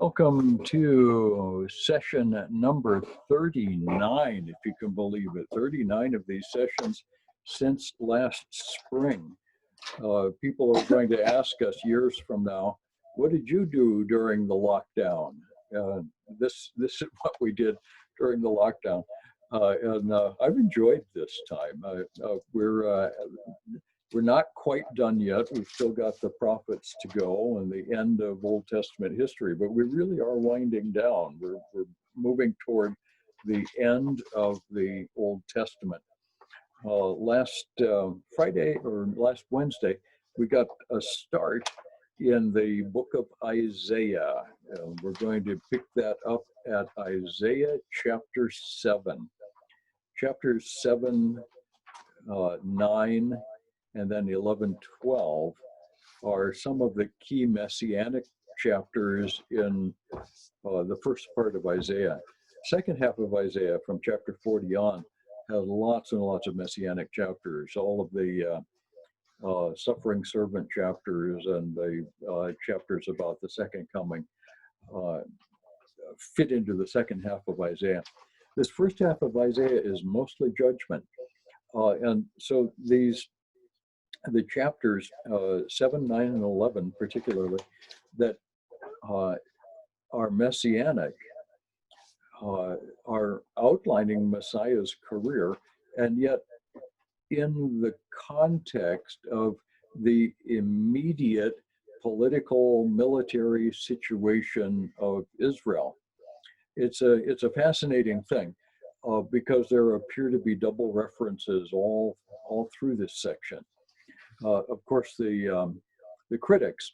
Welcome to session number 39, if you can believe it. 39 of these sessions since last spring. People are going to ask us years from now, what did you do during the lockdown? This is what we did during the lockdown. I've enjoyed this time. We're not quite done yet. We've still got the prophets to go and the end of Old Testament history, but we really are winding down. We're moving toward the end of the Old Testament. Last Friday or last Wednesday, we got a start in the book of Isaiah. We're going to pick that up at Isaiah chapter 7. Chapters 7, 9, and then 11, 12 are some of the key messianic chapters in the first part of Isaiah. Second half of Isaiah, from chapter 40 on, has lots and lots of messianic chapters. All of the suffering servant chapters and the chapters about the second coming fit into the second half of Isaiah. This first half of Isaiah is mostly judgment. And so the chapters 7, 9, and 11 particularly, that are messianic, are outlining Messiah's career, and yet in the context of the immediate political military situation of Israel. It's a fascinating thing because there appear to be double references all through this section. Of course, the critics,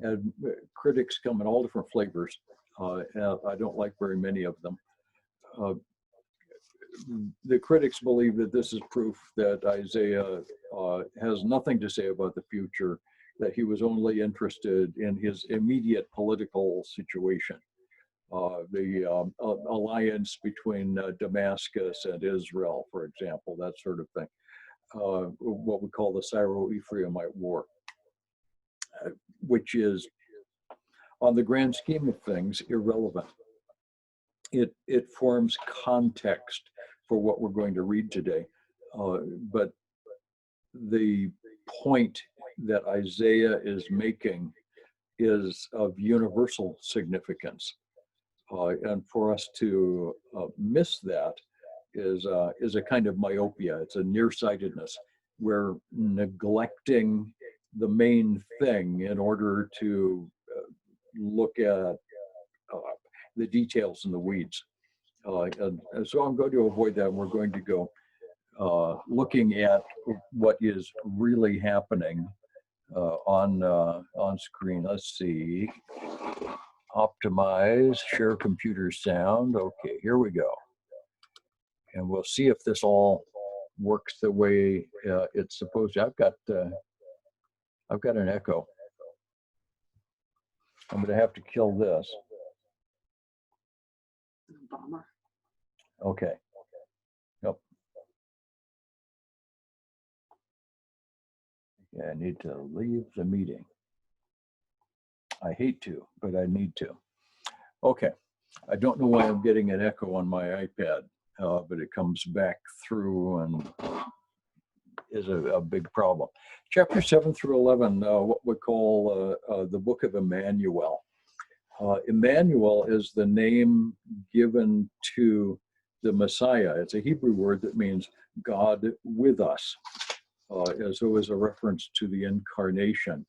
and critics come in all different flavors. And I don't like very many of them. The critics believe that this is proof that Isaiah has nothing to say about the future, that he was only interested in his immediate political situation. The alliance between Damascus and Israel, for example, that sort of thing. What we call the Syro-Ephraimite War, which is, on the grand scheme of things, irrelevant. It forms context for what we're going to read today. But the point that Isaiah is making is of universal significance. And for us to miss that is a kind of myopia. It's a nearsightedness. We're neglecting the main thing in order to look at the details in the weeds. And so I'm going to avoid that. We're going to go looking at what is really happening on screen. Let's see. Optimize, share computer sound. Okay, here we go. And we'll see if this all works the way it's supposed to. I've got an echo. I'm going to have to kill this. Bummer. Okay. Yep. Yeah, I need to leave the meeting. I hate to, but I need to. Okay. I don't know why I'm getting an echo on my iPad, but it comes back through and is a big problem. Chapter 7 through 11, what we call the book of Emmanuel. Emmanuel is the name given to the Messiah. It's a Hebrew word that means God with us. So is a reference to the Incarnation.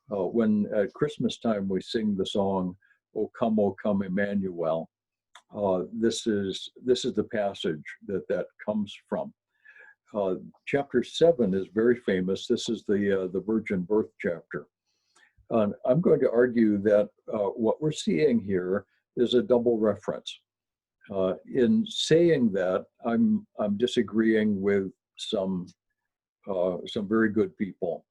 When at Christmas time we sing the song, O come, Emmanuel," this is the passage that comes from. Chapter 7 is very famous. This is the virgin birth chapter. I'm going to argue that what we're seeing here is a double reference. In saying that, I'm disagreeing with some very good people,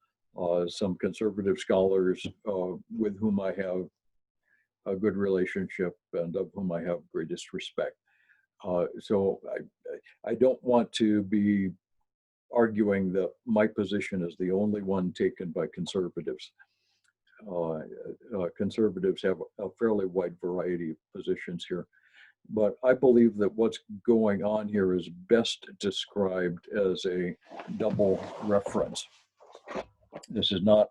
some conservative scholars with whom I have a good relationship and of whom I have greatest respect. So I don't want to be arguing that my position is the only one taken by conservatives. conservatives have a fairly wide variety of positions here. But I believe that what's going on here is best described as a double reference. This is not,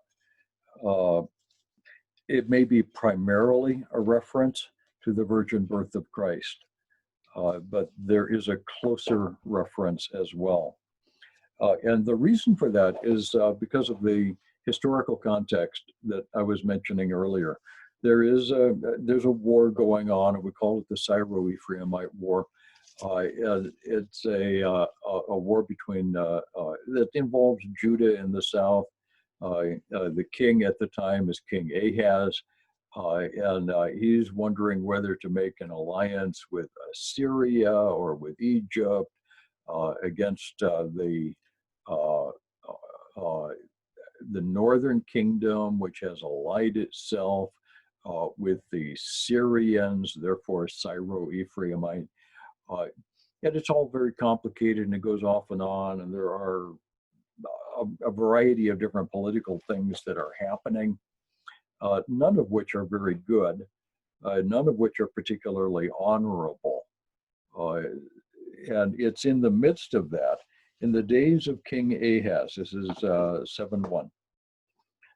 it may be primarily a reference to the virgin birth of Christ, but there is a closer reference as well. And the reason for that is because of the historical context that I was mentioning earlier. There's a war going on, and we call it the Syro-Ephraimite War. And it's a war between that involves Judah in the south. The king at the time is King Ahaz, and he's wondering whether to make an alliance with Syria or with Egypt against the northern kingdom, which has allied itself with the Syrians, therefore Syro-Ephraimite. And it's all very complicated, and it goes off and on, and there are a variety of different political things that are happening, none of which are very good, none of which are particularly honorable. And it's in the midst of that, in the days of King Ahaz, this is 7:1,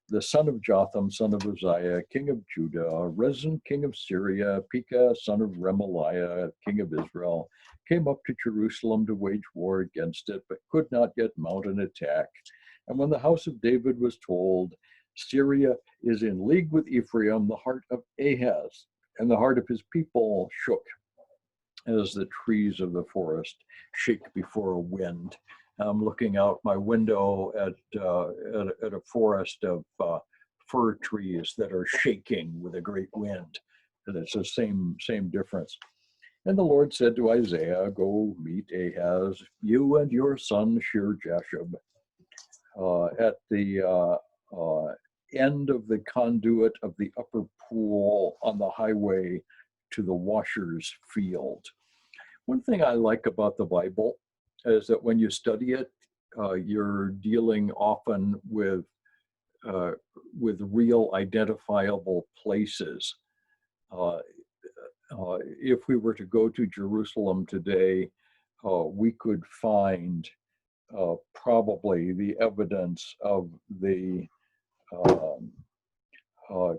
the son of Jotham, son of Uzziah, king of Judah, Rezin, king of Syria, Pekah, son of Remaliah, king of Israel, came up to Jerusalem to wage war against it, but could not yet mount an attack. And when the house of David was told, Syria is in league with Ephraim, the heart of Ahaz and the heart of his people shook, as the trees of the forest shake before a wind. I'm looking out my window at a forest of fir trees that are shaking with a great wind. And it's the same difference. And the Lord said to Isaiah, go meet Ahaz, you and your son Shear-Jashub, at the end of the conduit of the upper pool on the highway to the washer's field. One thing I like about the Bible is that when you study it, you're dealing often with real identifiable places. If we were to go to Jerusalem today, we could find probably the evidence of the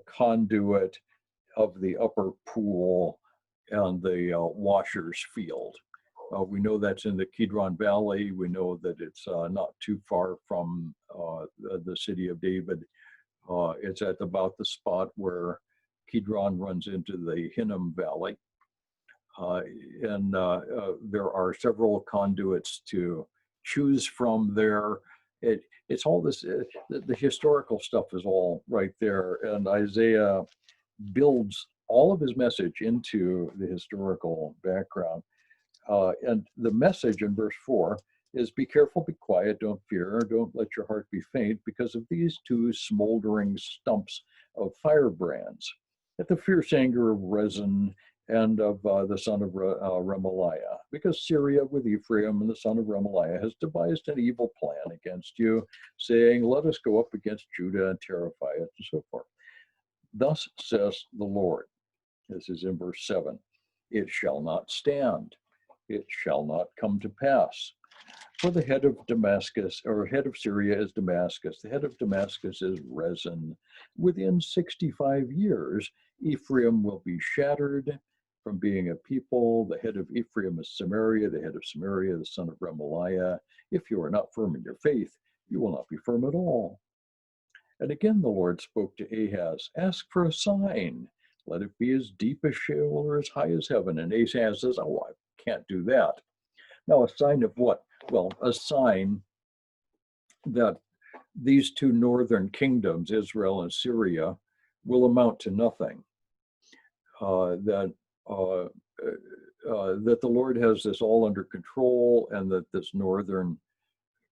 conduit of the upper pool and the washer's field. We know that's in the Kidron Valley. We know that it's not too far from the city of David. It's at about the spot where Kidron runs into the Hinnom Valley. And there are several conduits to choose from there. It's all this, the historical stuff is all right there. And Isaiah builds all of his message into the historical background. And the message in verse 4 is, be careful, be quiet, don't fear, don't let your heart be faint because of these two smoldering stumps of firebrands, at the fierce anger of Rezin and of the son of Remaliah, because Syria with Ephraim and the son of Remaliah has devised an evil plan against you, saying, let us go up against Judah and terrify it, and so forth. Thus says the Lord. This is in verse 7. It shall not stand. It shall not come to pass. For the head of Damascus, or head of Syria is Damascus. The head of Damascus is Rezin. Within 65 years, Ephraim will be shattered from being a people. The head of Ephraim is Samaria. The head of Samaria, the son of Remaliah. If you are not firm in your faith, you will not be firm at all. And again the Lord spoke to Ahaz, ask for a sign. Let it be as deep as Sheol or as high as heaven. And Ahaz says, oh, I can't do that. Now, a sign of what? Well, a sign that these two northern kingdoms, Israel and Syria, will amount to nothing. That the Lord has this all under control, and that this northern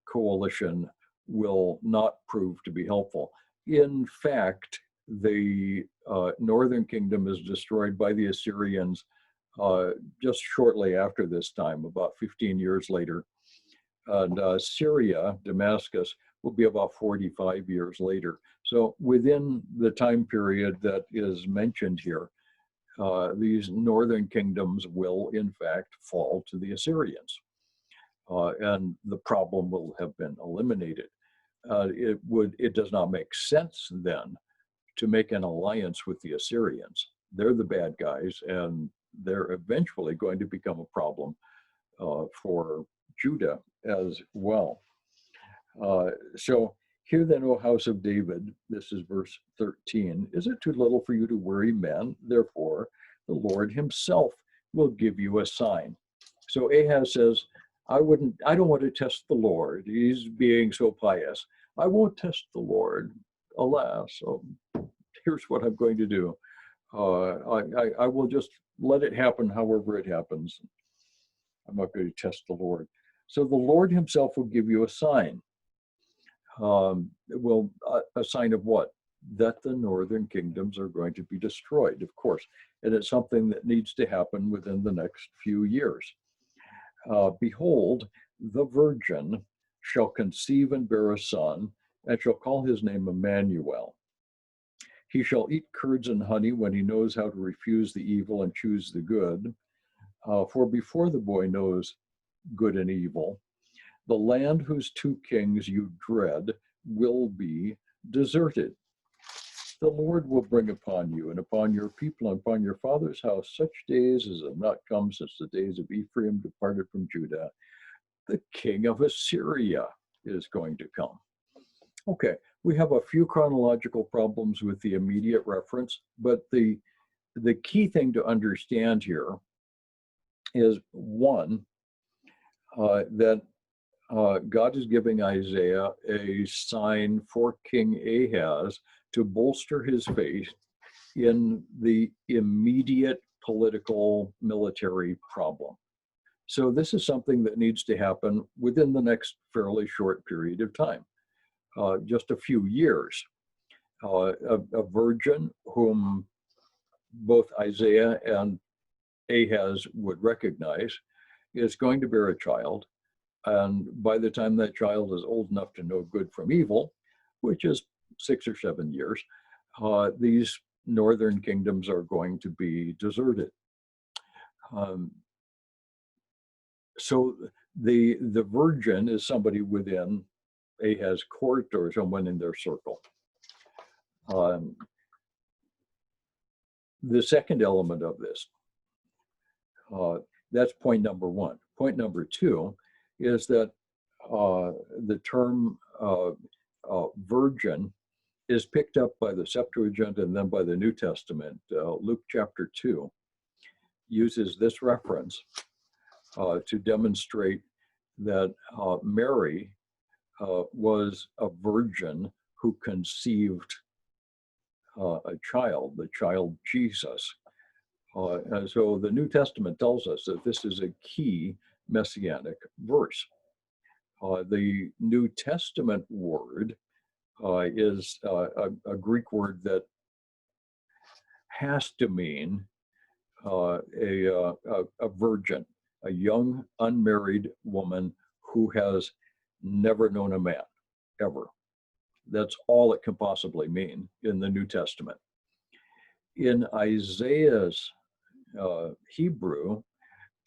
coalition will not prove to be helpful. In fact, the northern kingdom is destroyed by the Assyrians just shortly after this time, about 15 years later. And Syria, Damascus, will be about 45 years later. So within the time period that is mentioned here, these northern kingdoms will in fact fall to the Assyrians, and the problem will have been eliminated. It does not make sense then to make an alliance with the Assyrians. They're the bad guys, and they're eventually going to become a problem for Judah as well. So hear then, O house of David, this is verse 13, is it too little for you to worry men? Therefore, the Lord himself will give you a sign. So Ahaz says, I don't want to test the Lord. He's being so pious. I won't test the Lord. Alas, here's what I'm going to do. I will just let it happen however it happens. I'm not going to test the Lord. So the Lord himself will give you a sign. A sign of what? That the northern kingdoms are going to be destroyed, of course. And it's something that needs to happen within the next few years. Behold, the virgin shall conceive and bear a son, and shall call his name Emmanuel. He shall eat curds and honey when he knows how to refuse the evil and choose the good. For before the boy knows good and evil, the land whose two kings you dread will be deserted. The Lord will bring upon you and upon your people and upon your father's house such days as have not come since the days of Ephraim departed from Judah. The king of Assyria is going to come. Okay, we have a few chronological problems with the immediate reference, but the key thing to understand here is one, that God is giving Isaiah a sign for King Ahaz to bolster his faith in the immediate political military problem. So this is something that needs to happen within the next fairly short period of time, just a few years. A virgin whom both Isaiah and Ahaz would recognize is going to bear a child. And by the time that child is old enough to know good from evil, which is 6 or 7 years, these northern kingdoms are going to be deserted. So the virgin is somebody within Ahaz's court or someone in their circle. The second element of this, that's point number one. Point number two is that the term virgin is picked up by the Septuagint and then by the New Testament. Luke chapter 2 uses this reference to demonstrate that Mary was a virgin who conceived the child Jesus. And so the New Testament tells us that this is a key messianic verse. The New Testament word is a Greek word that has to mean a virgin, a young unmarried woman who has never known a man, ever. That's all it can possibly mean in the New Testament. In Isaiah's Hebrew,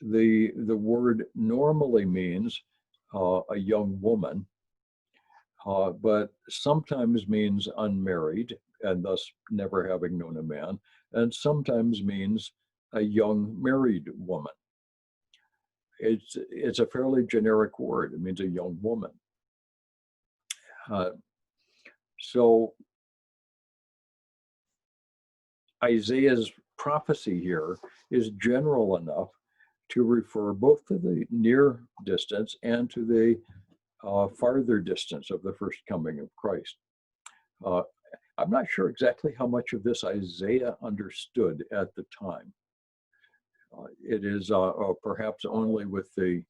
the word normally means a young woman, but sometimes means unmarried and thus never having known a man, and sometimes means a young married woman. It's a fairly generic word. It means a young woman. So Isaiah's prophecy here is general enough to refer both to the near distance and to the farther distance of the first coming of Christ. I'm not sure exactly how much of this Isaiah understood at the time. It is perhaps only with the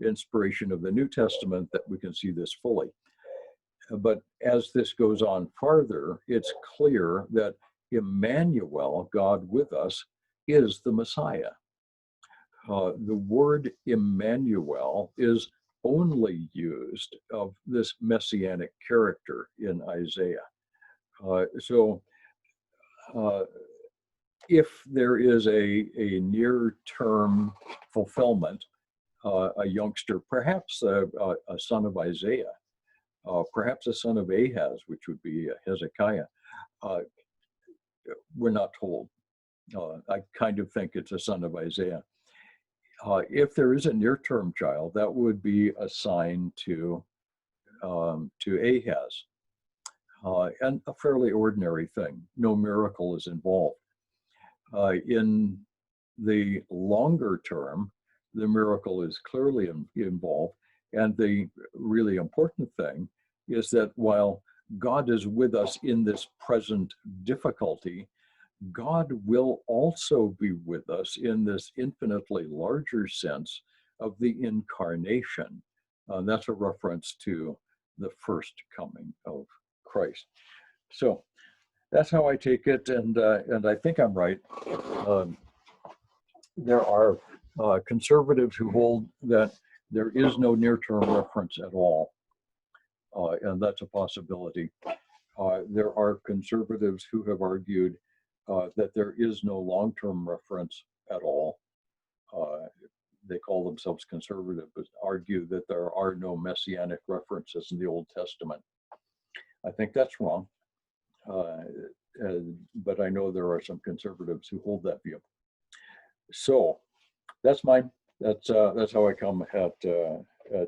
inspiration of the New Testament that we can see this fully. But as this goes on farther, it's clear that Emmanuel, God with us, is the Messiah. The word Emmanuel is only used of this messianic character in Isaiah. So if there is a near-term fulfillment, a youngster, perhaps a son of Isaiah, perhaps a son of Ahaz, which would be Hezekiah, we're not told. I kind of think it's a son of Isaiah. If there is a near-term child, that would be assigned to Ahaz, and a fairly ordinary thing. No miracle is involved. In the longer term, the miracle is clearly involved, and the really important thing is that while God is with us in this present difficulty, God will also be with us in this infinitely larger sense of the Incarnation. That's a reference to the first coming of Christ. So that's how I take it, and I think I'm right. There are conservatives who hold that there is no near-term reference at all, and that's a possibility. There are conservatives who have argued that there is no long-term reference at all. They call themselves conservative, but argue that there are no messianic references in the Old Testament. I think that's wrong, but I know there are some conservatives who hold that view. So that's mine. That's how I come at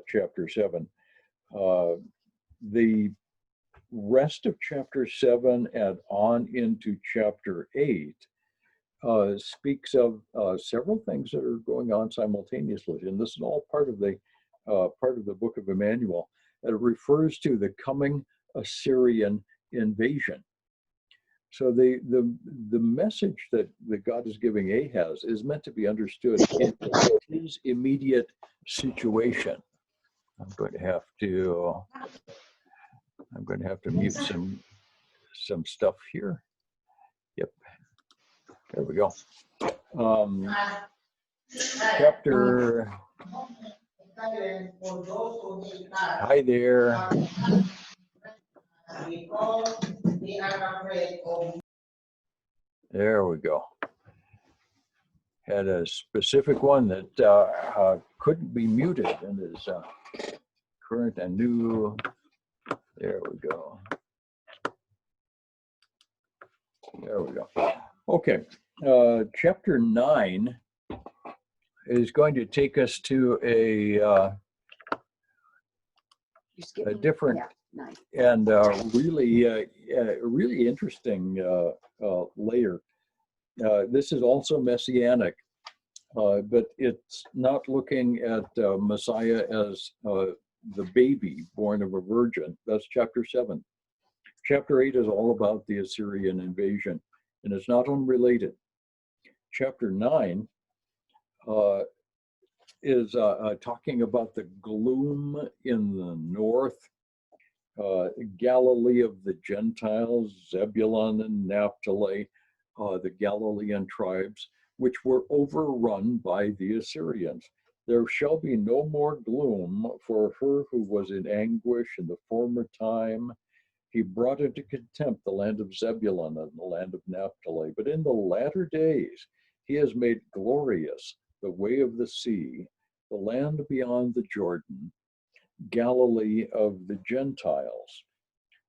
chapter 7. The rest of chapter 7 and on into chapter 8 speaks of several things that are going on simultaneously, and this is all part of the book of Emmanuel. It refers to the coming Assyrian invasion. So the message that God is giving Ahaz is meant to be understood in his immediate situation. I'm going to have to mute some stuff here. Yep, there we go. Chapter. Hi there. There we go. Had a specific one that couldn't be muted and is current and new. There we go. There we go. Okay. Chapter 9 is going to take us to a different and really interesting layer. This is also messianic, but it's not looking at Messiah as the baby born of a virgin. That's chapter 7. Chapter 8 is all about the Assyrian invasion, and it's not unrelated. Chapter 9 is talking about the gloom in the north, Galilee of the Gentiles, Zebulun and Naphtali, the Galilean tribes, which were overrun by the Assyrians. There shall be no more gloom for her who was in anguish in the former time. He brought into contempt the land of Zebulun and the land of Naphtali. But in the latter days, he has made glorious the way of the sea, the land beyond the Jordan, Galilee of the Gentiles.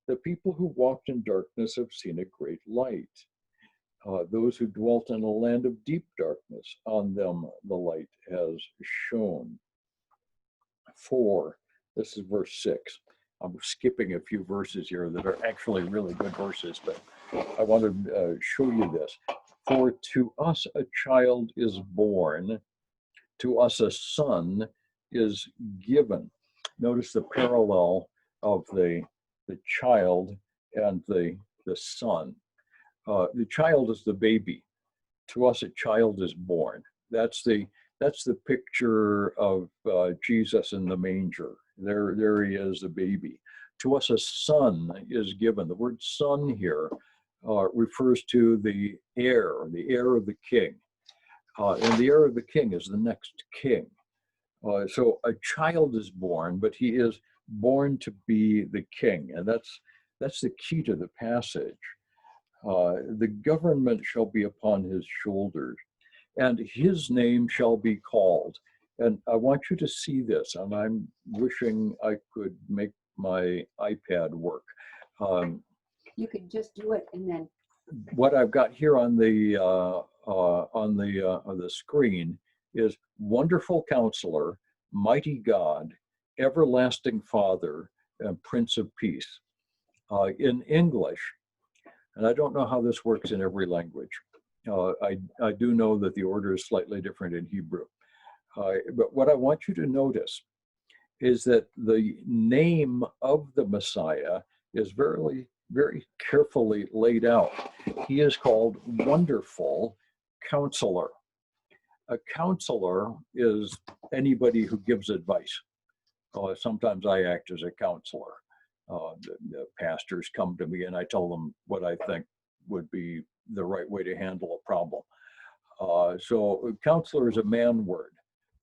The people who walked in darkness have seen a great light. Those who dwelt in a land of deep darkness, on them the light has shone. 4, this is verse 6. I'm skipping a few verses here that are actually really good verses, but I want to show you this. For to us a child is born, to us a son is given. Notice the parallel of the child and the son. The child is the baby. To us, a child is born. That's the picture of Jesus in the manger. There he is, the baby. To us, a son is given. The word son here refers to the heir of the king. And the heir of the king is the next king. So a child is born, but he is born to be the king, and that's the key to the passage. The government shall be upon his shoulders, and his name shall be called. And I want you to see this, and I'm wishing I could make my iPad work. You could just do it and then. What I've got here on the screen is Wonderful Counselor, Mighty God, Everlasting Father, and Prince of Peace. In English, and I don't know how this works in every language. I do know that the order is slightly different in Hebrew. But what I want you to notice is that the name of the Messiah is very, very carefully laid out. He is called Wonderful Counselor. A counselor is anybody who gives advice. Sometimes I act as a counselor. The pastors come to me and I tell them what I think would be the right way to handle a problem. So counselor is a man word.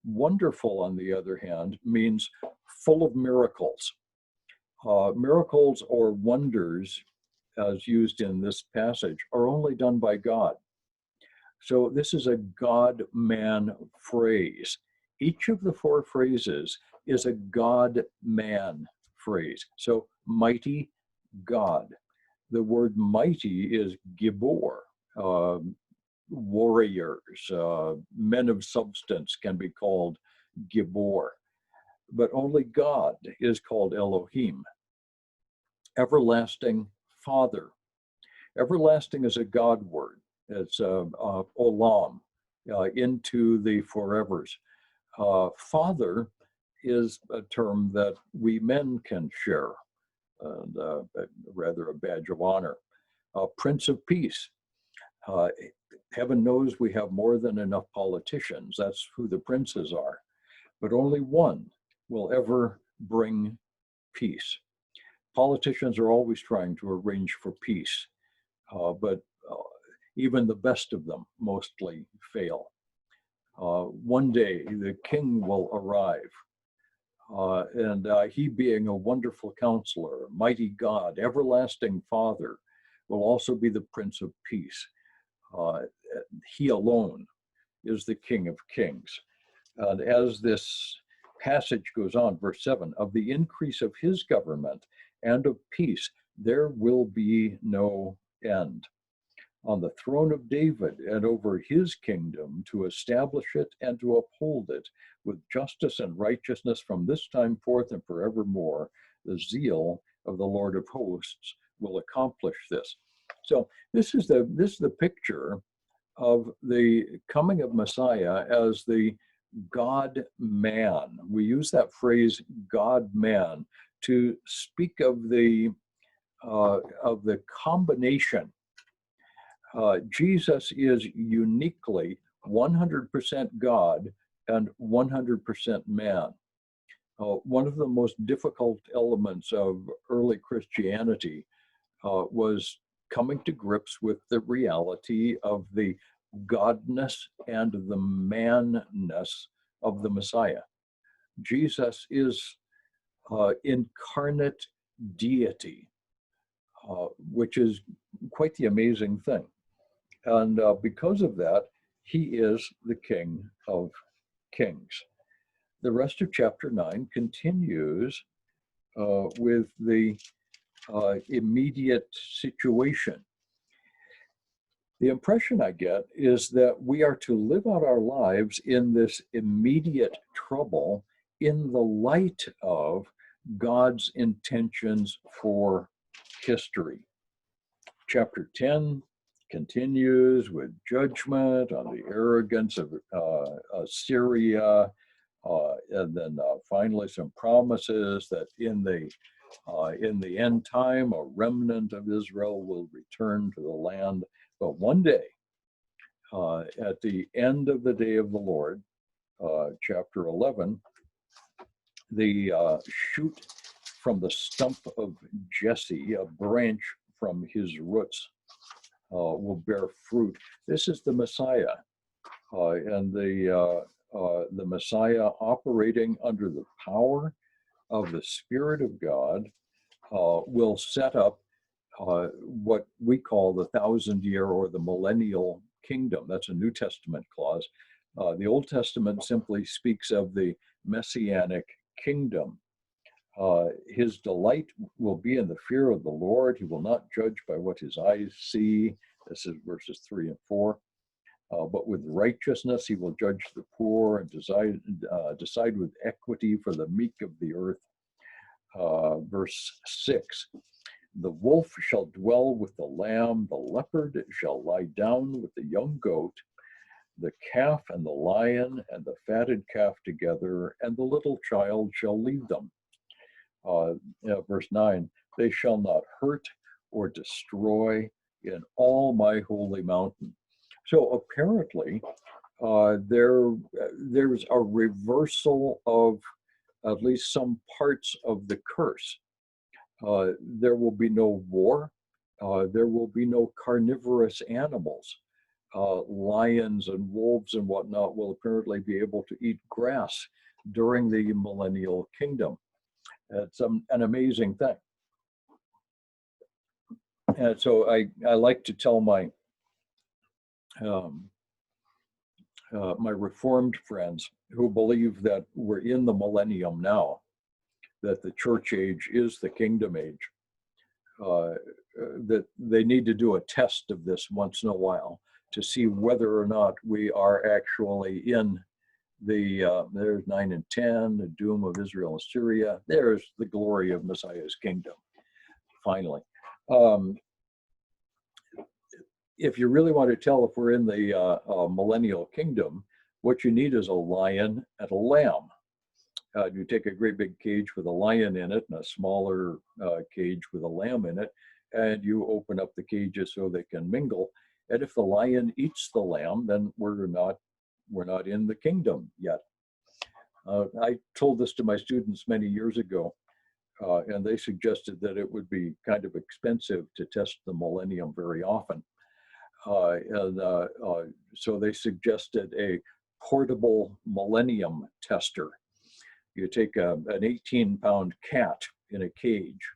Wonderful, on the other hand, means full of miracles. Miracles or wonders, as used in this passage, are only done by God. So this is a God-man phrase. Each of the four phrases is a God-man phrase. So mighty God. The word mighty is gibor. Warriors, men of substance can be called gibor. But only God is called Elohim. Everlasting Father. Everlasting is a God word. It's olam, into the forevers. Father is a term that we men can share, and rather a badge of honor. Prince of Peace. Heaven knows we have more than enough politicians. That's who the princes are. But only one will ever bring peace. Politicians are always trying to arrange for peace, but even the best of them mostly fail. One day the king will arrive, and he, being a wonderful counselor, mighty God, everlasting Father, will also be the Prince of Peace. He alone is the King of Kings. And as this passage goes on, verse 7, of the increase of his government and of peace, there will be no end. On the throne of David and over his kingdom, to establish it and to uphold it with justice and righteousness from this time forth and forevermore. The zeal of the Lord of hosts will accomplish this. So this is the picture of the coming of Messiah as the God-man. We use that phrase God-man to speak of the combination. Jesus is uniquely 100% God and 100% man. One of the most difficult elements of early Christianity was coming to grips with the reality of the godness and the manness of the Messiah. Jesus is incarnate deity, which is quite the amazing thing. And because of that, he is the King of Kings. The rest of chapter 9 continues with the immediate situation. The impression I get is that we are to live out our lives in this immediate trouble in the light of God's intentions for history. Chapter 10 continues with judgment on the arrogance of Assyria, and then finally some promises that in the end time, a remnant of Israel will return to the land. But one day, at the end of the day of the Lord, chapter 11, the shoot from the stump of Jesse, a branch from his roots, will bear fruit. This is the Messiah, and the the Messiah operating under the power of the Spirit of God will set up what we call the 1,000-year or the millennial kingdom. That's a New Testament clause. The Old Testament simply speaks of the messianic kingdom. His delight will be in the fear of the Lord. He will not judge by what his eyes see. This is verses 3 and 4. But with righteousness he will judge the poor and decide with equity for the meek of the earth. Verse 6. The wolf shall dwell with the lamb, the leopard shall lie down with the young goat, the calf and the lion and the fatted calf together, and the little child shall lead them. Verse 9, they shall not hurt or destroy in all my holy mountain. So apparently there's a reversal of at least some parts of the curse. There will be no war. There will be no carnivorous animals. Lions and wolves and whatnot will apparently be able to eat grass during the millennial kingdom. It's an amazing thing. And so I like to tell my my Reformed friends who believe that we're in the millennium now, that the church age is the kingdom age, that they need to do a test of this once in a while to see whether or not we are actually in the, there's 9 and 10, the doom of Israel and Syria. There's the glory of Messiah's kingdom, finally. If you really want to tell if we're in the millennial kingdom, what you need is a lion and a lamb. You take a great big cage with a lion in it and a smaller cage with a lamb in it, and you open up the cages so they can mingle. And if the lion eats the lamb, then we're not in the kingdom yet. I told this to my students many years ago, and they suggested that it would be kind of expensive to test the millennium very often. So they suggested a portable millennium tester. You take an 18-pound cat in a cage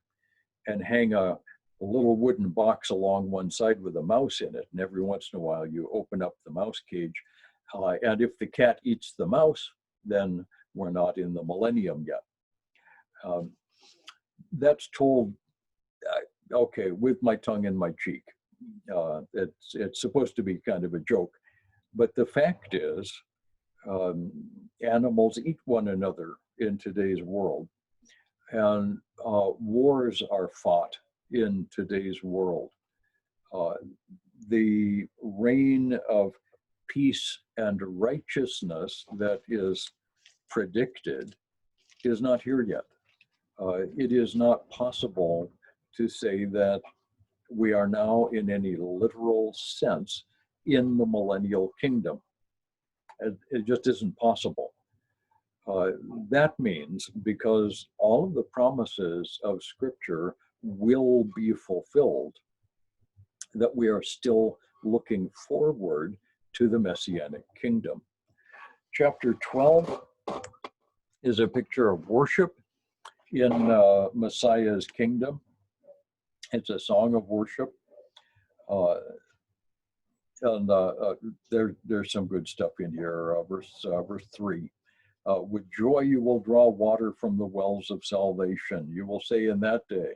and hang a little wooden box along one side with a mouse in it. And every once in a while you open up the mouse cage. And if the cat eats the mouse, then we're not in the millennium yet. That's told, okay, with my tongue in my cheek. It's supposed to be kind of a joke. But the fact is, animals eat one another in today's world. And wars are fought in today's world. The reign of peace and righteousness that is predicted is not here yet. It is not possible to say that we are now in any literal sense in the millennial kingdom. It just isn't possible. That means because all of the promises of Scripture will be fulfilled, that we are still looking forward to the Messianic kingdom. Chapter 12 is a picture of worship in Messiah's kingdom. It's a song of worship. There's some good stuff in here. Verse 3. With joy you will draw water from the wells of salvation. You will say in that day,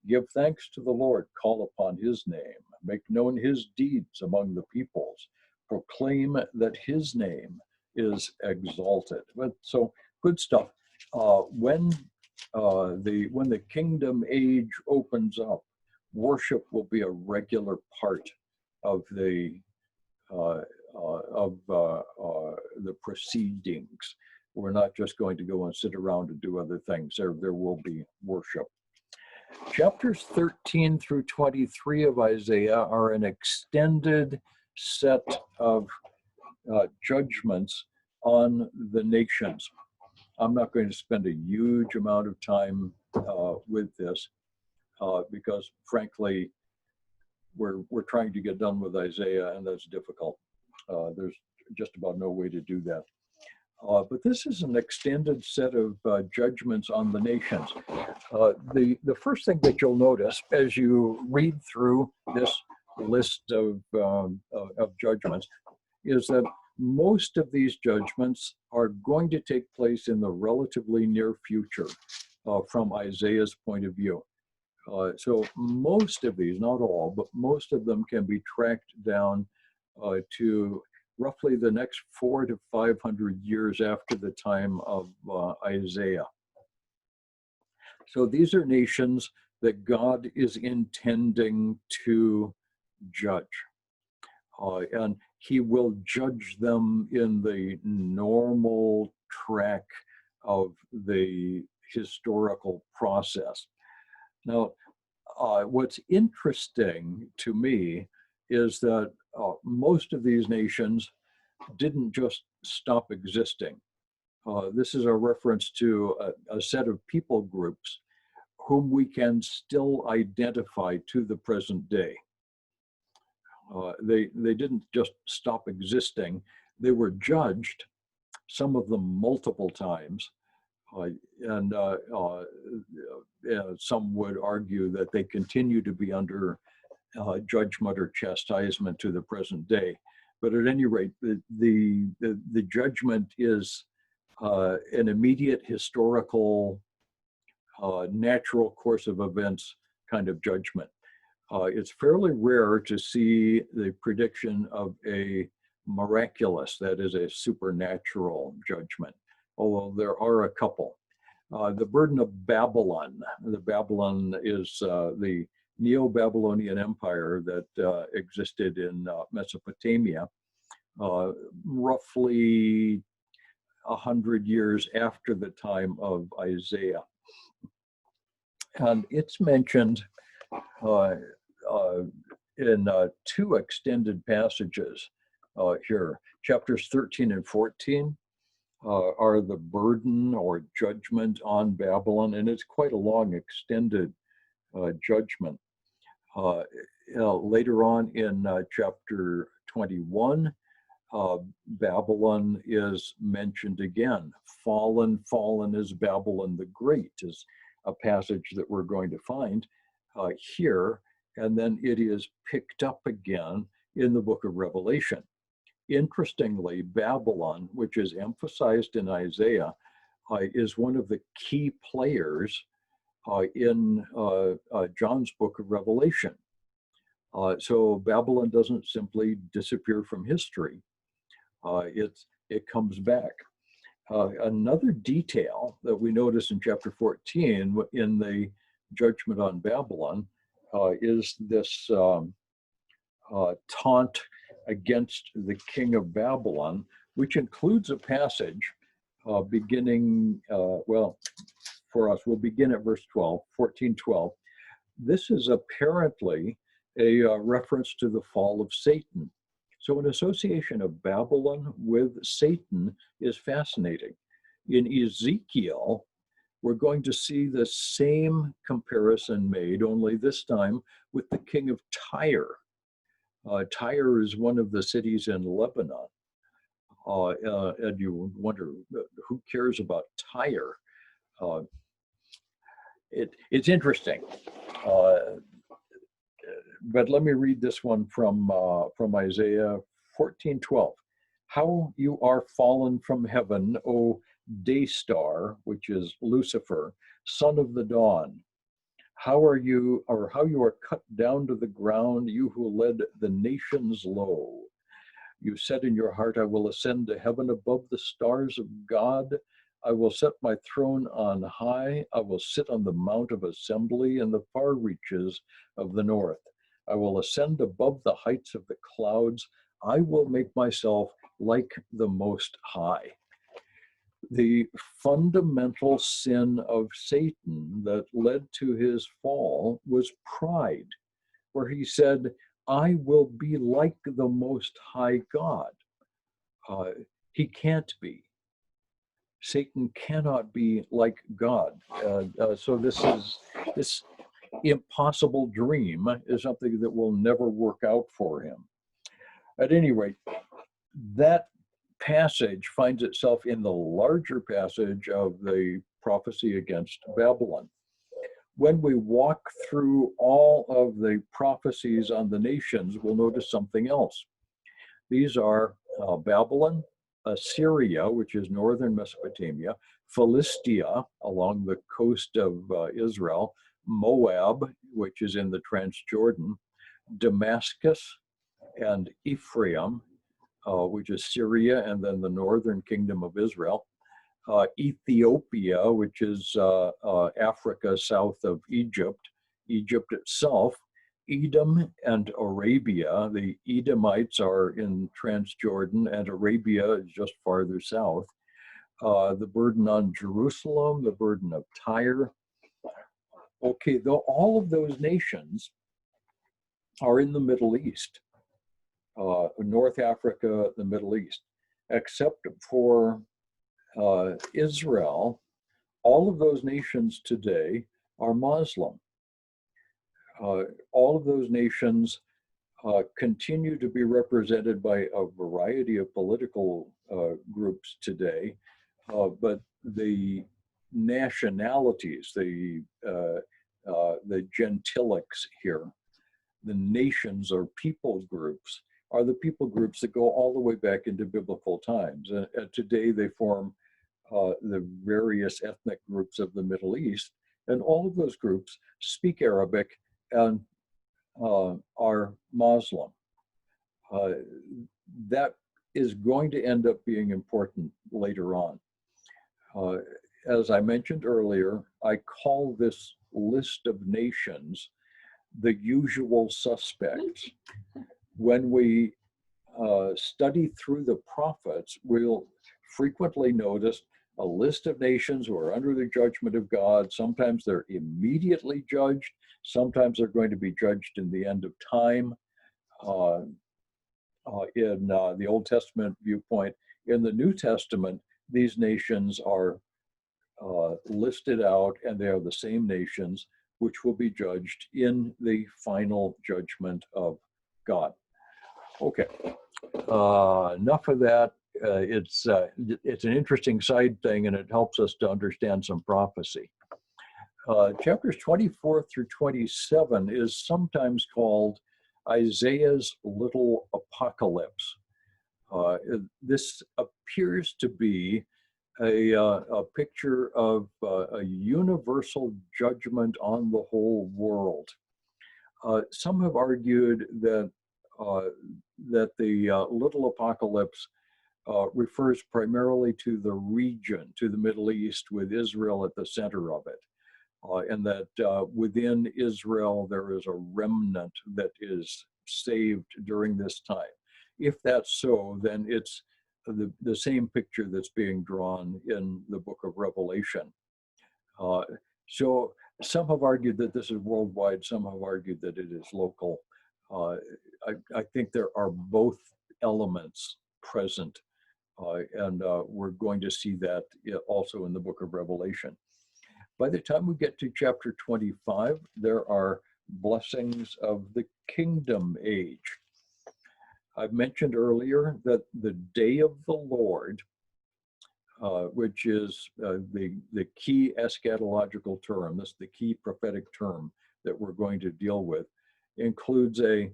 give thanks to the Lord, call upon his name, make known his deeds among the peoples, proclaim that his name is exalted. But so good stuff. When the kingdom age opens up, worship will be a regular part of the proceedings. We're not just going to go and sit around and do other things. There will be worship. Chapters 13 through 23 of Isaiah are an extended set of judgments on the nations. I'm not going to spend a huge amount of time with this because, frankly, we're trying to get done with Isaiah, and that's difficult. There's just about no way to do that. But this is an extended set of judgments on the nations. The first thing that you'll notice as you read through this list of judgments is that most of these judgments are going to take place in the relatively near future from Isaiah's point of view. So most of these, not all, but most of them can be tracked down to roughly the next 400 to 500 years after the time of Isaiah. So these are nations that God is intending to judge. And he will judge them in the normal track of the historical process. Now, what's interesting to me is that most of these nations didn't just stop existing. This is a reference to a set of people groups whom we can still identify to the present day. They didn't just stop existing. They were judged, some of them multiple times, and some would argue that they continue to be under judgment or chastisement to the present day. But at any rate, the judgment is an immediate historical, natural course of events kind of judgment. It's fairly rare to see the prediction of a miraculous, that is a supernatural judgment, although there are a couple. The burden of Babylon. The Babylon is the Neo-Babylonian Empire that existed in Mesopotamia, roughly 100 years after the time of Isaiah. And it's mentioned in two extended passages here. Chapters 13 and 14 are the burden or judgment on Babylon, and it's quite a long extended judgment. Later on in chapter 21, Babylon is mentioned again. Fallen, fallen is Babylon the Great is a passage that we're going to find here, and then it is picked up again in the book of Revelation. Interestingly, Babylon, which is emphasized in Isaiah, is one of the key players in John's book of Revelation. So Babylon doesn't simply disappear from history. It comes back. Another detail that we notice in chapter 14 in the judgment on Babylon is this taunt against the king of Babylon, which includes a passage beginning, well, for us, we'll begin at verse 12, 14:12. This is apparently a reference to the fall of Satan. So an association of Babylon with Satan is fascinating. In Ezekiel, we're going to see the same comparison made, only this time with the king of Tyre. Tyre is one of the cities in Lebanon. And you wonder, who cares about Tyre? It's interesting. But let me read this one from Isaiah 14:12. How you are fallen from heaven, O day star, which is Lucifer, son of the dawn. How you are cut down to the ground, you who led the nations low. You said in your heart, I will ascend to heaven above the stars of God. I will set my throne on high. I will sit on the mount of assembly in the far reaches of the north. I will ascend above the heights of the clouds. I will make myself like the Most High. The fundamental sin of Satan that led to his fall was pride, where he said, I will be like the Most High God. He can't be. Satan cannot be like God. So this impossible dream is something that will never work out for him. At any rate, that passage finds itself in the larger passage of the prophecy against Babylon. When we walk through all of the prophecies on the nations, we'll notice something else. These are Babylon, Assyria, which is northern Mesopotamia, Philistia along the coast of Israel, Moab, which is in the Transjordan, Damascus and Ephraim, which is Syria, and then the northern kingdom of Israel, Ethiopia, which is Africa south of Egypt, Egypt itself, Edom and Arabia. The Edomites are in Transjordan, and Arabia is just farther south. The burden on Jerusalem, the burden of Tyre. Okay, though all of those nations are in the Middle East, North Africa, the Middle East, except for Israel. All of those nations today are Muslim. All of those nations continue to be represented by a variety of political groups today, but the nationalities, the gentilics here, the nations or people groups, are the people groups that go all the way back into biblical times. And today they form the various ethnic groups of the Middle East, and all of those groups speak Arabic and are Muslim. That is going to end up being important later on. As I mentioned earlier, I call this list of nations the usual suspects. When we study through the prophets, we'll frequently notice a list of nations who are under the judgment of God. Sometimes they're immediately judged. Sometimes they're going to be judged in the end of time. In the Old Testament viewpoint, in the New Testament, these nations are listed out, and they are the same nations which will be judged in the final judgment of God. Okay, enough of that. It's an interesting side thing, and it helps us to understand some prophecy. Chapters 24 through 27 is sometimes called Isaiah's little apocalypse. This appears to be a picture of a universal judgment on the whole world. Some have argued that the little apocalypse refers primarily to the region, to the Middle East, with Israel at the center of it. And that within Israel there is a remnant that is saved during this time. If that's so, then it's the same picture that's being drawn in the book of Revelation. So some have argued that this is worldwide, some have argued that it is local. I think there are both elements present, and we're going to see that also in the book of Revelation. By the time we get to chapter 25, there are blessings of the kingdom age. I've mentioned earlier that the day of the Lord, which is the key eschatological term, this is the key prophetic term that we're going to deal with, includes a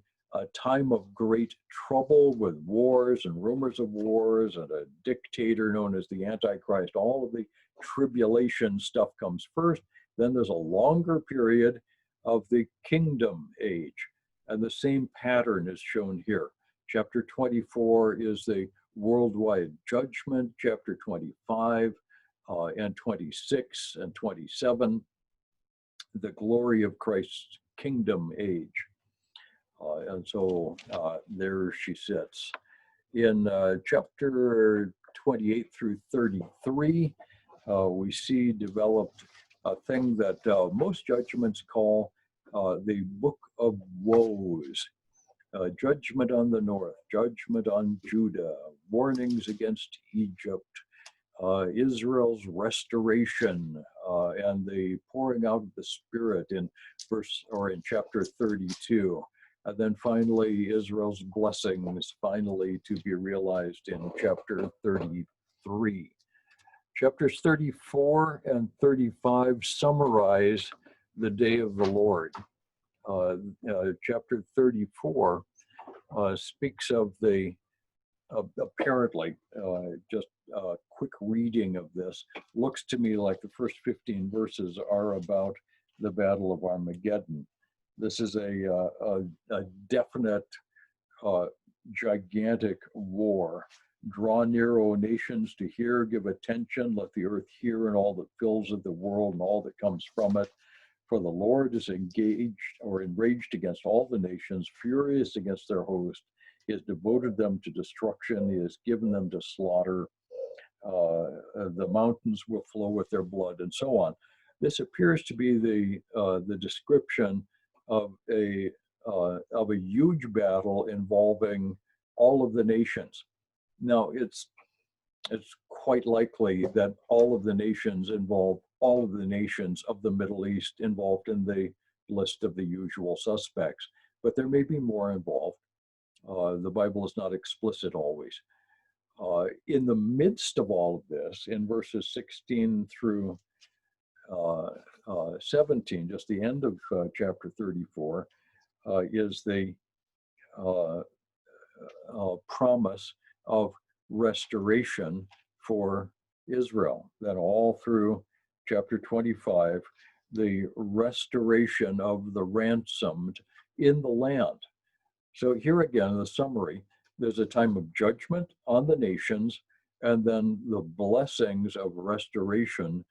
time of great trouble with wars and rumors of wars and a dictator known as the Antichrist. All of the tribulation stuff comes first. Then there's a longer period of the kingdom age. And the same pattern is shown here. Chapter 24 is the worldwide judgment. Chapter 25 and 26 and 27, the glory of Christ's kingdom age. And so there she sits. In chapter 28 through 33, we see developed a thing that most judgments call the Book of Woes. Judgment on the north, judgment on Judah, warnings against Egypt, Israel's restoration, and the pouring out of the Spirit in chapter 32. And then finally, Israel's blessings finally to be realized in chapter 33. Chapters 34 and 35 summarize the day of the Lord. Chapter 34 speaks of the, apparently, just a quick reading of this, looks to me like the first 15 verses are about the Battle of Armageddon. This is a definite, gigantic war. Draw near, O nations, to hear, give attention, let the earth hear and all that fills of the world and all that comes from it. For the Lord is engaged or enraged against all the nations, furious against their host. He has devoted them to destruction. He has given them to slaughter. The mountains will flow with their blood, and so on. This appears to be the description of a huge battle involving all of the nations. Now, it's quite likely that all of the nations involved, all of the nations of the Middle East involved in the list of the usual suspects, but there may be more involved. The Bible is not explicit always. In the midst of all of this, in verses 16 through 17, just the end of chapter 34, is the promise of restoration for Israel. That all through chapter 25, the restoration of the ransomed in the land. So here again, the summary, there's a time of judgment on the nations, and then the blessings of restoration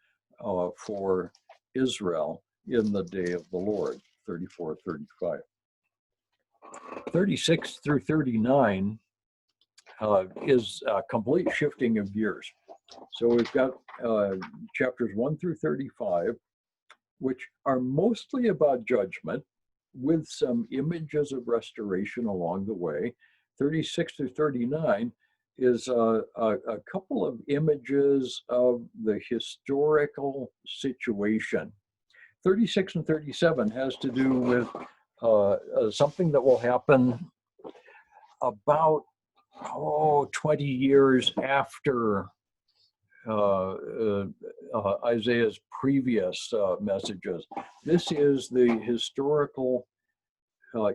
for Israel in the day of the Lord, 34, 35. 36 through 39 is a complete shifting of gears. So we've got chapters 1 through 35, which are mostly about judgment, with some images of restoration along the way. 36 through 39 is a couple of images of the historical situation. 36 and 37 has to do with something that will happen about 20 years after Isaiah's previous messages. This is the historical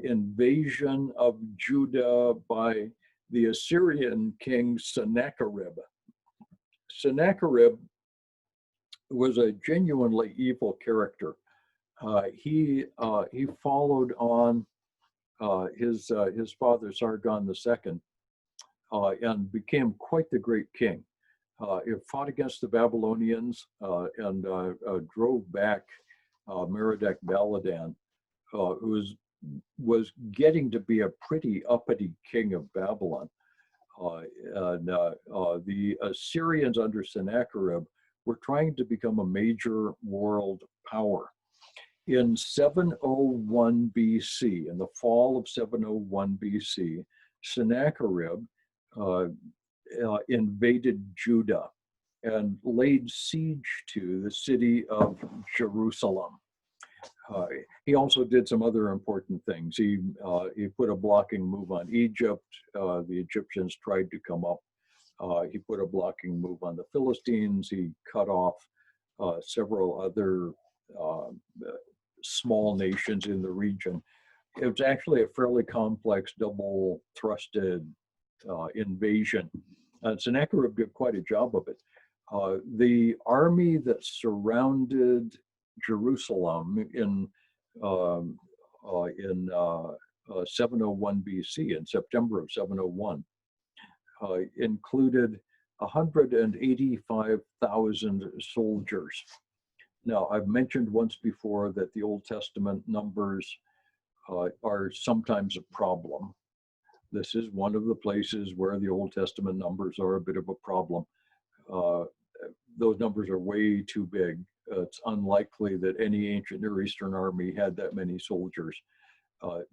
invasion of Judah by the Assyrian king Sennacherib. Sennacherib was a genuinely evil character. He followed on his father Sargon II and became quite the great king. He fought against the Babylonians and drove back Merodach Baladan, who was getting to be a pretty uppity king of Babylon. The Assyrians under Sennacherib were trying to become a major world power. In 701 BC, in the fall of 701 BC, Sennacherib invaded Judah and laid siege to the city of Jerusalem. He also did some other important things. He put a blocking move on Egypt. The Egyptians tried to come up. He put a blocking move on the Philistines. He cut off several other small nations in the region. It was actually a fairly complex, double-thrusted invasion. Sennacherib did quite a job of it. The army that surrounded Jerusalem in 701 BC, in September of 701, included 185,000 soldiers. Now, I've mentioned once before that the Old Testament numbers are sometimes a problem. This is one of the places where the Old Testament numbers are a bit of a problem. Those numbers are way too big. It's unlikely that any ancient Near Eastern army had that many soldiers.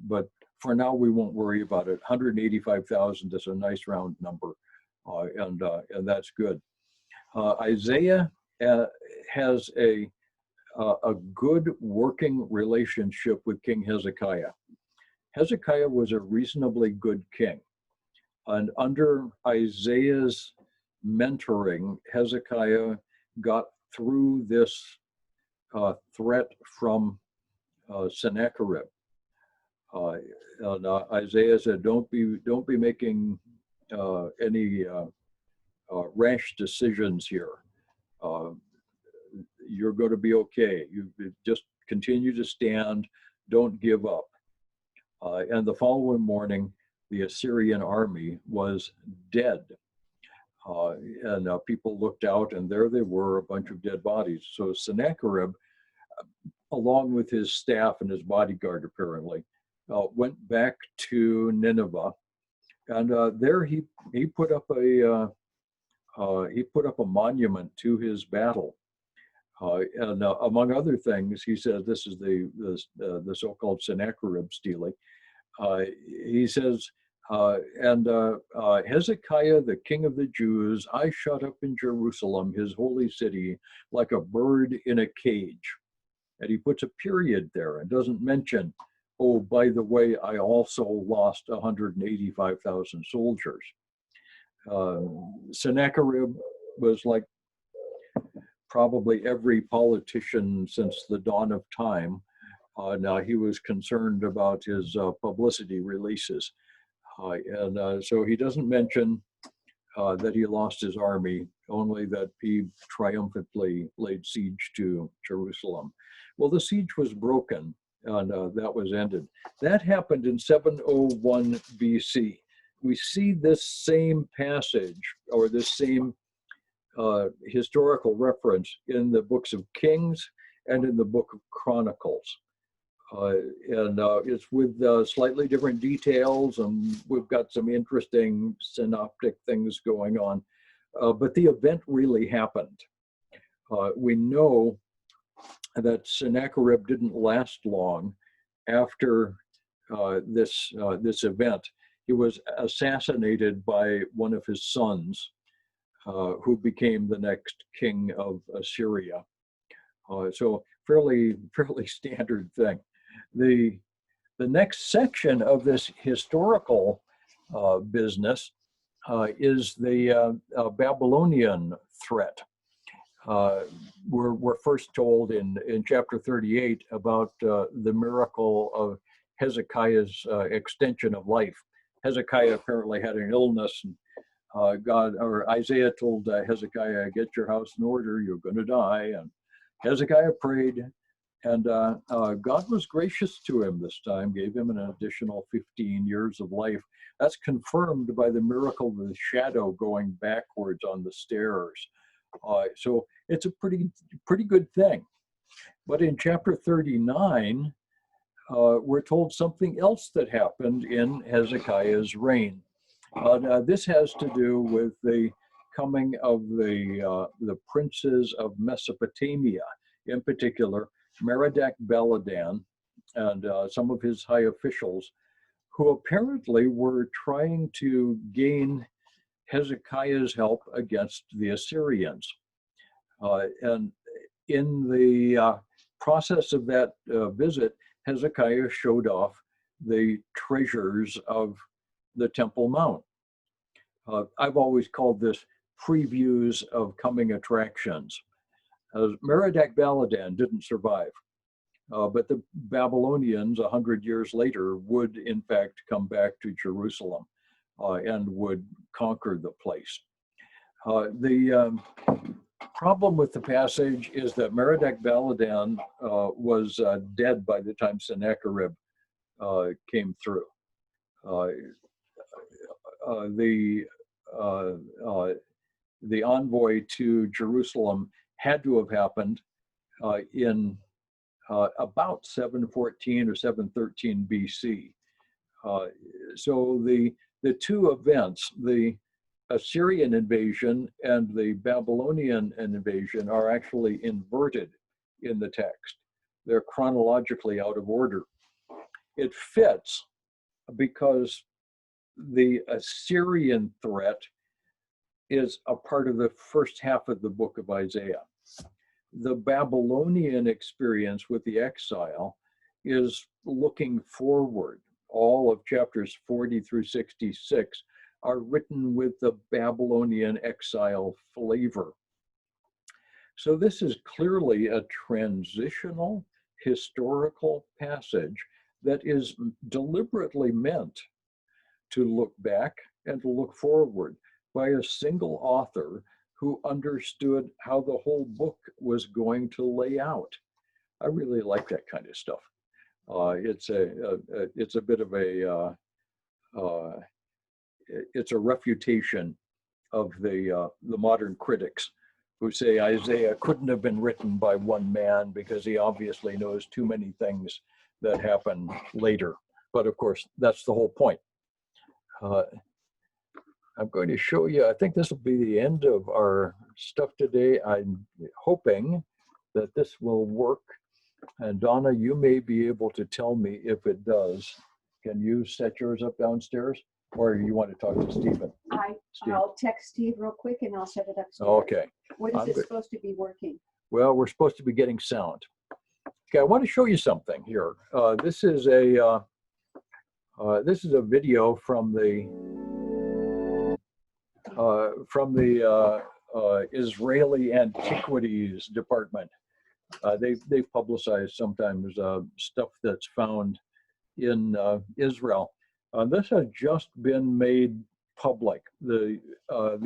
But for now, we won't worry about it. 185,000 is a nice round number, and that's good. Isaiah has a good working relationship with King Hezekiah. Hezekiah was a reasonably good king. And under Isaiah's mentoring, Hezekiah got through this threat from Sennacherib. And Isaiah said, "Don't be making any rash decisions here. You're going to be okay. You just continue to stand. Don't give up." And the following morning, the Assyrian army was dead. And people looked out, and there they were, a bunch of dead bodies. So Sennacherib, along with his staff and his bodyguard, apparently, went back to Nineveh, and there he put up a monument to his battle. And among other things, he says, this is the so-called Sennacherib stele. He says, Hezekiah, the king of the Jews, I shut up in Jerusalem, his holy city, like a bird in a cage. And he puts a period there and doesn't mention, oh, by the way, I also lost 185,000 soldiers. Sennacherib was like probably every politician since the dawn of time. Now he was concerned about his publicity releases. So he doesn't mention that he lost his army, only that he triumphantly laid siege to Jerusalem. Well, the siege was broken, and that was ended. That happened in 701 BC. We see this same passage, or this same historical reference, in the books of Kings and in the book of Chronicles. It's with slightly different details, and we've got some interesting synoptic things going on. But the event really happened. We know that Sennacherib didn't last long after this event. He was assassinated by one of his sons, who became the next king of Assyria. So fairly standard thing. The next section of this historical business is the Babylonian threat. We're first told in chapter 38 about the miracle of Hezekiah's extension of life. Hezekiah apparently had an illness, and Isaiah told Hezekiah, "Get your house in order, you're going to die." And Hezekiah prayed, and God was gracious to him this time, gave him an additional 15 years of life. That's confirmed by the miracle of the shadow going backwards on the stairs. So it's a pretty good thing. But in chapter 39, we're told something else that happened in Hezekiah's reign. This has to do with the coming of the princes of Mesopotamia, in particular Merodach-Baladan and some of his high officials, who apparently were trying to gain Hezekiah's help against the Assyrians. And in the process of that visit, Hezekiah showed off the treasures of the Temple Mount. I've always called this previews of coming attractions. Merodach-Baladan didn't survive, but the Babylonians 100 years later would in fact come back to Jerusalem and would conquer the place. The problem with the passage is that Merodach-Baladan was dead by the time Sennacherib came through. The envoy to Jerusalem had to have happened in about 714 or 713 BC. So the two events, the Assyrian invasion and the Babylonian invasion, are actually inverted in the text. They're chronologically out of order. It fits because the Assyrian threat is a part of the first half of the book of Isaiah. The Babylonian experience with the exile is looking forward. all of chapters 40 through 66 are written with the Babylonian exile flavor. So this is clearly a transitional historical passage that is deliberately meant to look back and to look forward by a single author who understood how the whole book was going to lay out. I really like that kind of stuff. It's a bit of it's a refutation of the modern critics who say Isaiah couldn't have been written by one man because he obviously knows too many things that happen later. But of course, that's the whole point. I'm going to show you, I think this will be the end of our stuff today. I'm hoping that this will work. And Donna, you may be able to tell me if it does. Can you set yours up downstairs? Or you want to talk to Stephen? I'll text Steve real quick and I'll set it upstairs. Okay. When is it supposed to be working? Well, we're supposed to be getting sound. Okay, I want to show you something here. This is a video from the Israeli Antiquities Department. They've publicized sometimes stuff that's found in Israel. This has just been made public. The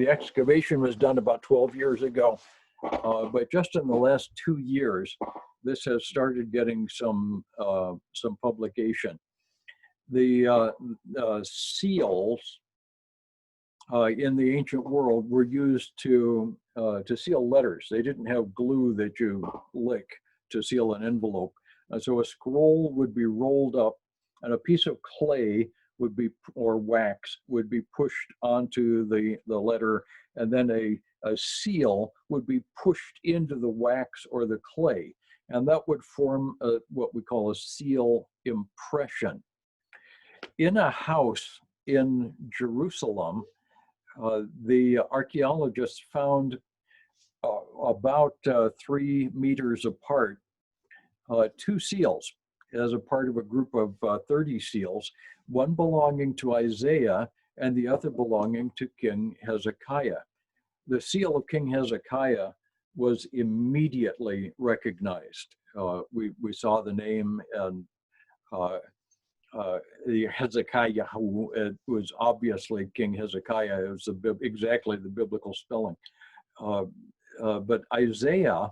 excavation was done about 12 years ago, but just in the last 2 years, this has started getting some publication. The seals in the ancient world were used to seal letters. They didn't have glue that you lick to seal an envelope. So a scroll would be rolled up and a piece of clay would be, or wax, would be pushed onto the letter, and then a seal would be pushed into the wax or the clay, and that would form what we call a seal impression. In a house in Jerusalem, the archaeologists found about 3 meters apart 2 seals as a part of a group of 30 seals, one belonging to Isaiah and the other belonging to King Hezekiah. The seal of King Hezekiah was immediately recognized. We saw the name, and the Hezekiah, who was obviously King Hezekiah. It was exactly the biblical spelling. But Isaiah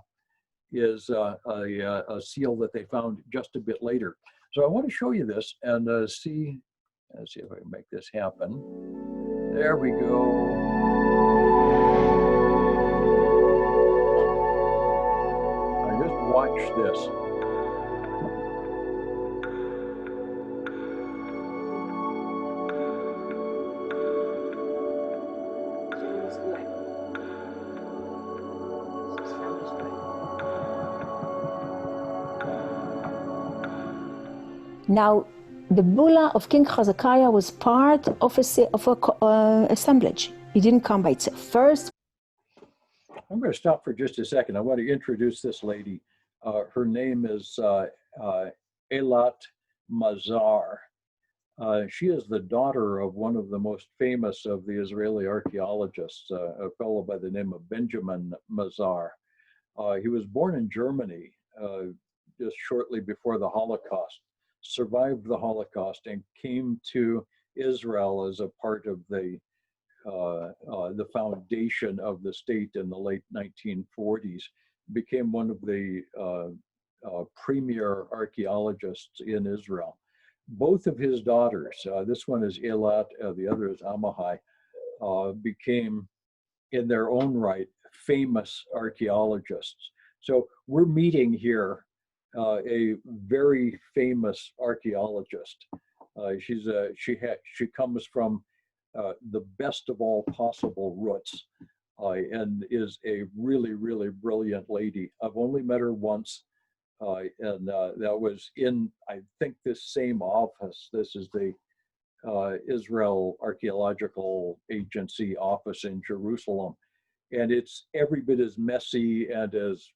is a seal that they found just a bit later. So I want to show you this and see if I can make this happen. There we go. I just watched this. Now, the bulla of King Hezekiah was part of a assemblage. It didn't come by itself. First, I'm going to stop for just a second. I want to introduce this lady. Her name is Eilat Mazar. She is the daughter of one of the most famous of the Israeli archaeologists, a fellow by the name of Benjamin Mazar. He was born in Germany just shortly before the Holocaust, survived the Holocaust, and came to Israel as a part of the foundation of the state in the late 1940s, became one of the premier archaeologists in Israel. Both of his daughters, this one is Eilat, the other is Amahai, became in their own right famous archaeologists. So we're meeting here a very famous archaeologist. She comes from the best of all possible roots, and is a really, really brilliant lady. I've only met her once, and that was in, I think, this same office. This is the Israel Archaeological Agency office in Jerusalem, and it's every bit as messy and as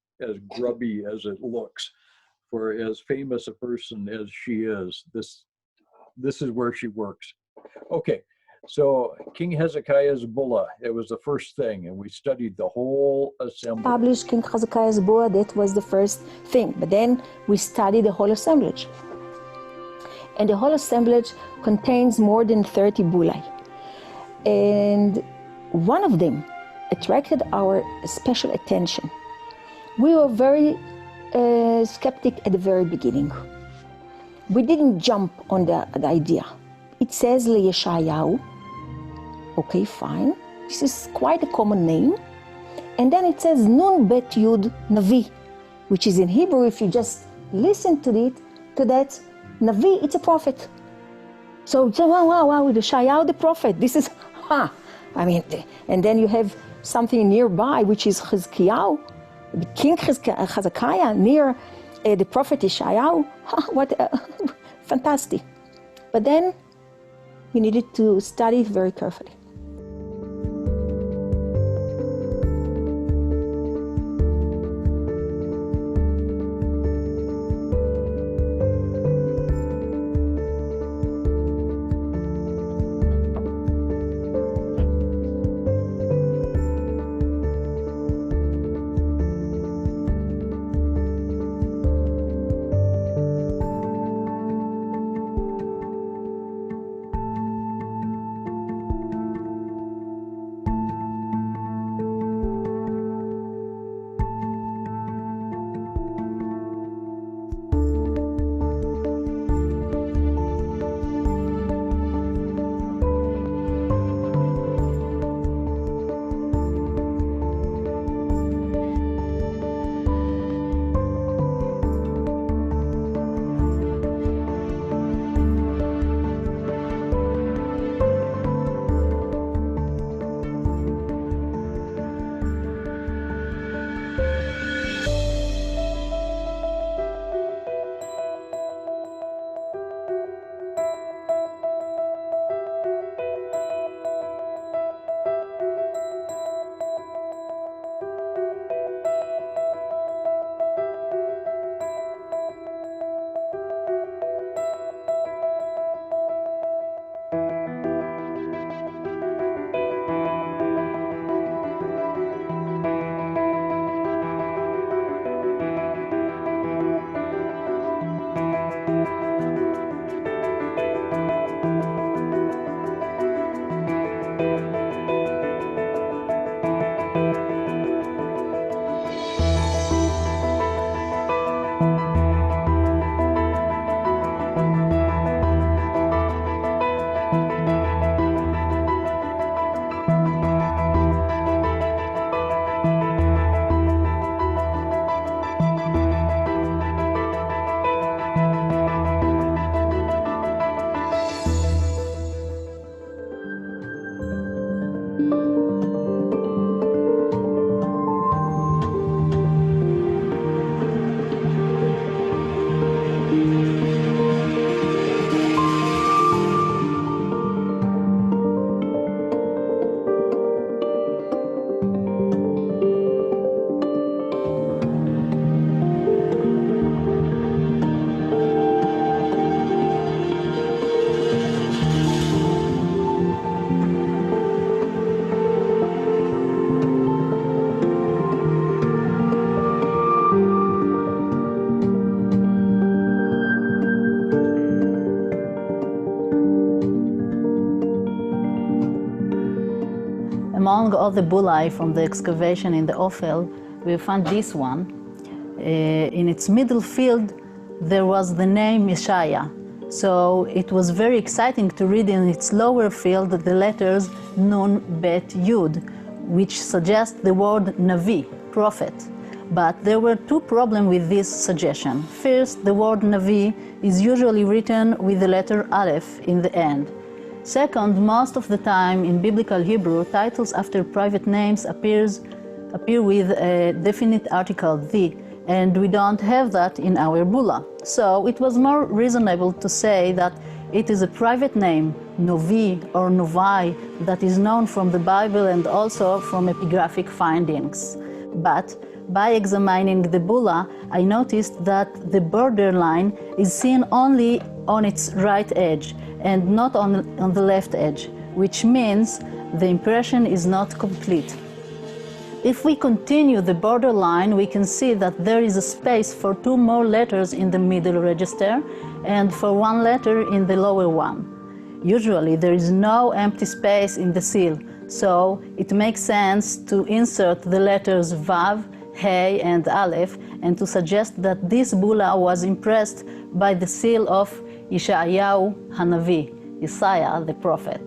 grubby as it looks. For as famous a person as she is, this this is where she works. Okay, so King Hezekiah's bulla, it was the first thing, and we studied the whole assembly. Published King Hezekiah's bulla, that was the first thing. But then we studied the whole assemblage. And the whole assemblage contains more than 30 bullae. And one of them attracted our special attention. We were very skeptic at the very beginning. We didn't jump on the idea. It says Yeshayahu. Okay, fine. This is quite a common name. And then it says Nun Bet Yud Navi, which is in Hebrew, if you just listen to that, Navi, it's a prophet. So, wow, Yeshayahu the prophet. This is, and then you have something nearby, which is Chizkiyahu, King Hezekiah, near the prophet Yeshayahu. What fantastic. But then we needed to study it very carefully. Among all the bullae from the excavation in the Ophel, we found this one. In its middle field, there was the name Yeshaya. So it was very exciting to read in its lower field the letters Nun Bet Yud, which suggest the word Navi, prophet. But there were two problems with this suggestion. First, the word Navi is usually written with the letter Aleph in the end. Second, most of the time in biblical Hebrew, titles after private names appear with a definite article, the, and we don't have that in our bulla. So it was more reasonable to say that it is a private name, Novi or Novai, that is known from the Bible and also from epigraphic findings. But by examining the bulla, I noticed that the borderline is seen only on its right edge and not on the left edge, which means the impression is not complete. If we continue the borderline, we can see that there is a space for 2 more letters in the middle register and for 1 letter in the lower one. Usually there is no empty space in the seal, so it makes sense to insert the letters Vav, Hey, and Aleph, and to suggest that this bulla was impressed by the seal of Yeshayahu Hanavi, Isaiah the prophet.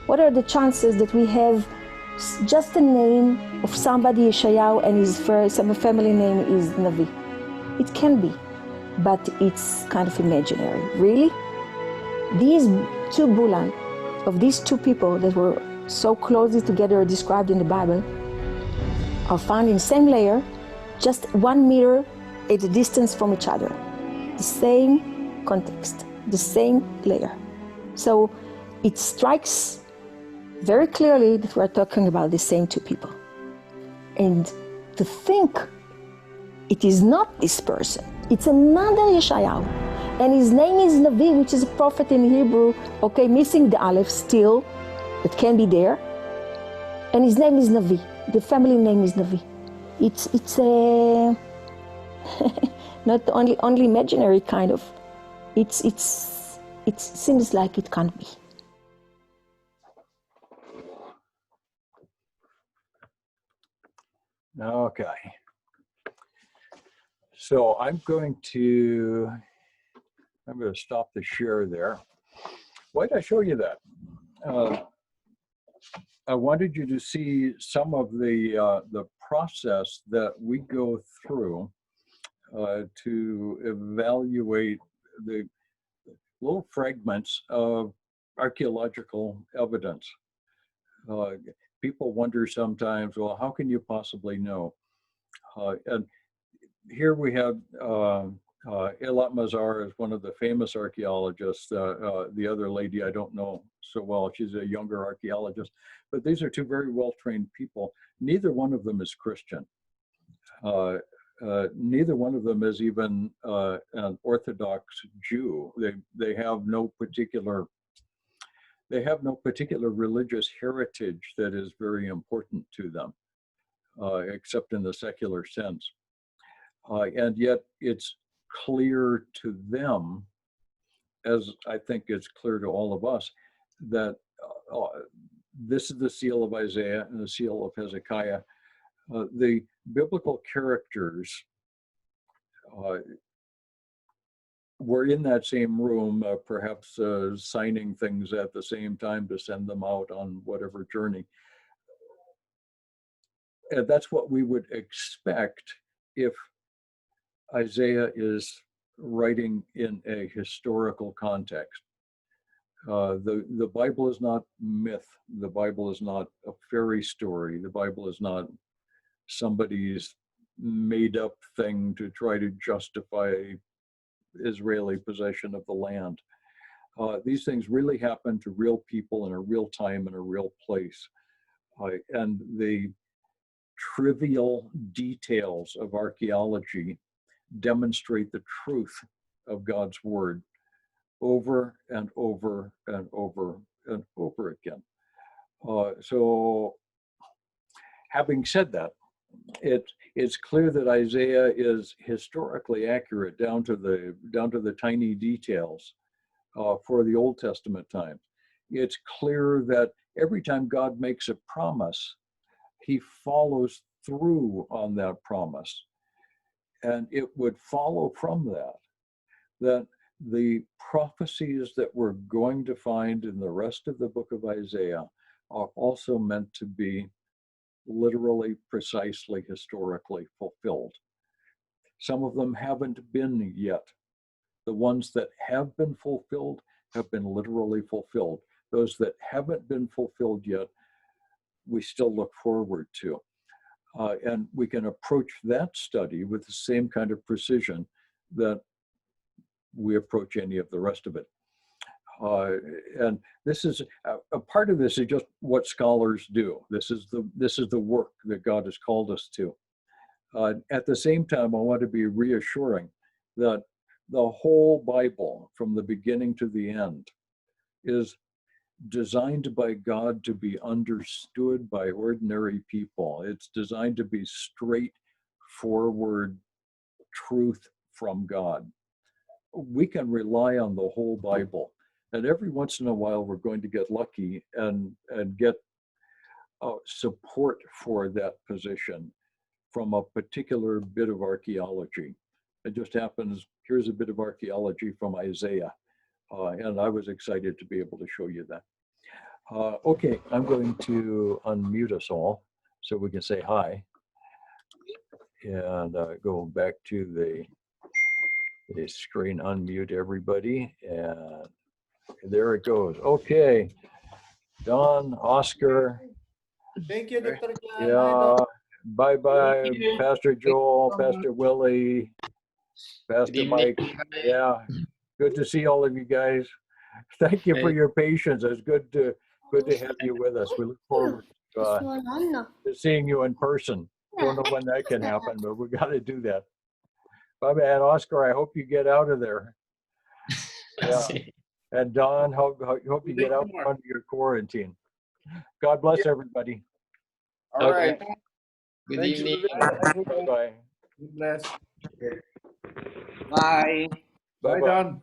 What are the chances that we have just the name of somebody, Yeshayahu, and his family name is Navi? It can be, but it's kind of imaginary. Really? These 2 bulan of these 2 people that were so closely together described in the Bible are found in the same layer, just 1 meter at a distance from each other. The same context, the same layer. So it strikes very clearly that we're talking about the same 2 people. And to think it is not this person, it's another Yeshayahu. And his name is Navi, which is a prophet in Hebrew, okay, missing the Aleph still, it can be there. And his name is Navi, the family name is Navi. It's a, not only imaginary kind of, it seems like it can't be. Okay. So I'm going to stop the share there. Why did I show you that? I wanted you to see some of the process that we go through to evaluate the little fragments of archaeological evidence. People wonder sometimes, well, how can you possibly know? And here we have Eilat Mazar is one of the famous archaeologists. The other lady I don't know so well, she's a younger archaeologist. But these are 2 very well-trained people. Neither one of them is Christian. Neither one of them is even an Orthodox Jew. They have no particular religious heritage that is very important to them, except in the secular sense. And yet it's clear to them, as I think it's clear to all of us, that this is the seal of Isaiah and the seal of Hezekiah. The biblical characters were in that same room, perhaps signing things at the same time to send them out on whatever journey. And that's what we would expect if Isaiah is writing in a historical context. The Bible is not myth. The Bible is not a fairy story. The Bible is not somebody's made up thing to try to justify Israeli possession of the land. These things really happen to real people in a real time in a real place. And the trivial details of archaeology demonstrate the truth of God's word over and over and over and over again. So having said that, it's clear that Isaiah is historically accurate down to the tiny details for the Old Testament times. It's clear that every time God makes a promise, he follows through on that promise. And it would follow from that the prophecies that we're going to find in the rest of the book of Isaiah are also meant to be literally, precisely, historically fulfilled. Some of them haven't been yet. The ones that have been fulfilled have been literally fulfilled. Those that haven't been fulfilled yet, we still look forward to. And we can approach that study with the same kind of precision that we approach any of the rest of it. And this is a part of this is just what scholars do. This is the work that God has called us to. At the same time, I want to be reassuring that the whole Bible, from the beginning to the end, is designed by God to be understood by ordinary people. It's designed to be straightforward truth from God. We can rely on the whole Bible. And every once in a while, we're going to get lucky and get support for that position from a particular bit of archaeology. It just happens, here's a bit of archaeology from Isaiah. And I was excited to be able to show you that. Okay, I'm going to unmute us all so we can say hi. And go back to the screen, unmute everybody. And there it goes. Okay, Don, Oscar. Thank you, Dr. John. Yeah, bye-bye, Thank you. Pastor Joel, Pastor Willie, Pastor Mike. Yeah, good to see all of you guys. Thank you for your patience. It's good to have you with us. We look forward to seeing you in person. Don't know when that can happen, but we got to do that. Bye-bye, and Oscar, I hope you get out of there. Yeah. And Don, hope you get out from under your quarantine. God bless everybody. All right. Good Thanks, evening. Olivia. Bye-bye. God bless. Bye. Bye, Bye-bye. Don.